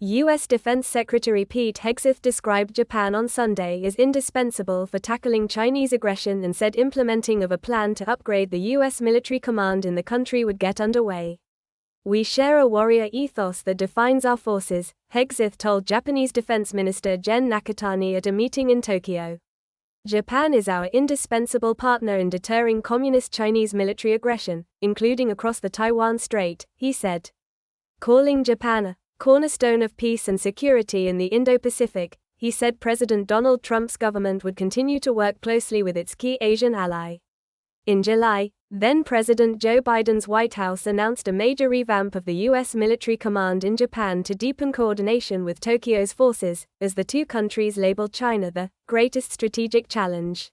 U.S. Defense Secretary Pete Hegseth described Japan on Sunday as indispensable for tackling Chinese aggression and said implementing of a plan to upgrade the U.S. military command in the country would get underway. "We share a warrior ethos that defines our forces," Hegseth told Japanese Defense Minister Gen Nakatani at a meeting in Tokyo. "Japan is our indispensable partner in deterring communist Chinese military aggression, including across the Taiwan Strait," he said. Calling Japan a cornerstone of peace and security in the Indo-Pacific, he said President Donald Trump's government would continue to work closely with its key Asian ally. In July, then-President Joe Biden's White House announced a major revamp of the U.S. military command in Japan to deepen coordination with Tokyo's forces, as the two countries labeled China the greatest strategic challenge.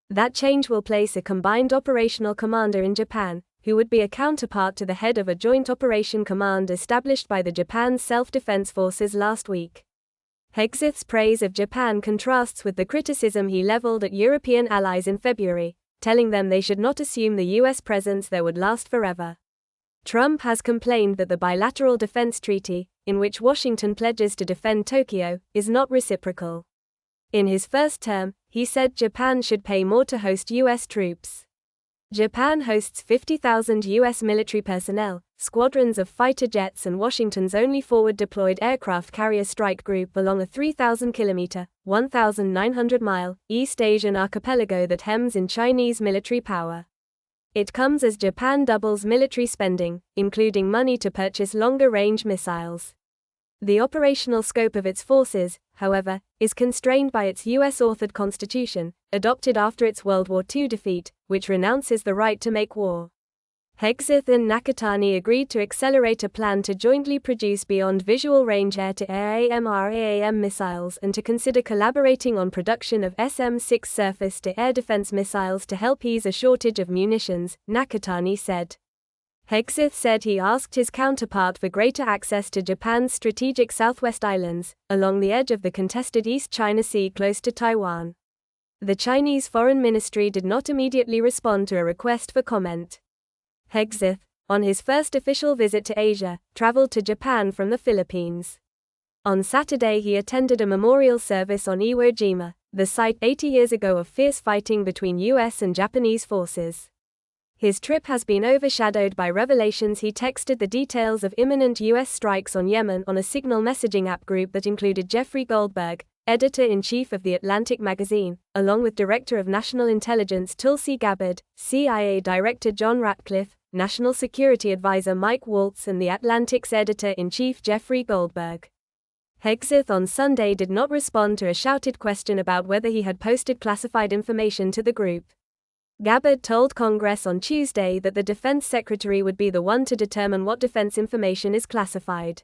That change will place a combined operational commander in Japan, who would be a counterpart to the head of a Joint Operation Command established by the Japan's Self-Defense Forces last week. Hegseth's praise of Japan contrasts with the criticism he leveled at European allies in February, telling them they should not assume the U.S. presence there would last forever. Trump has complained that the bilateral defense treaty, in which Washington pledges to defend Tokyo, is not reciprocal. In his first term, he said Japan should pay more to host U.S. troops. Japan hosts 50,000 U.S. military personnel, squadrons of fighter jets and Washington's only forward-deployed aircraft carrier strike group along a 3,000-kilometer, 1,900-mile, East Asian archipelago that hems in Chinese military power. It comes as Japan doubles military spending, including money to purchase longer-range missiles. The operational scope of its forces, however, is constrained by its U.S.-authored constitution, adopted after its World War II defeat, which renounces the right to make war. Hegseth and Nakatani agreed to accelerate a plan to jointly produce beyond visual range air-to-air AMRAAM missiles and to consider collaborating on production of SM-6 surface-to-air defense missiles to help ease a shortage of munitions, Nakatani said. Hegseth said he asked his counterpart for greater access to Japan's strategic Southwest Islands, along the edge of the contested East China Sea close to Taiwan. The Chinese Foreign Ministry did not immediately respond to a request for comment. Hegseth, on his first official visit to Asia, traveled to Japan from the Philippines. On Saturday he attended a memorial service on Iwo Jima, the site 80 years ago of fierce fighting between U.S. and Japanese forces. His trip has been overshadowed by revelations he texted the details of imminent U.S. strikes on Yemen on a signal messaging app group that included Jeffrey Goldberg, editor-in-chief of The Atlantic magazine, along with Director of National Intelligence Tulsi Gabbard, CIA Director John Ratcliffe, National Security Advisor Mike Waltz and The Atlantic's editor-in-chief Jeffrey Goldberg. Hegseth on Sunday did not respond to a shouted question about whether he had posted classified information to the group. Gabbard told Congress on Tuesday that the defense secretary would be the one to determine what defense information is classified.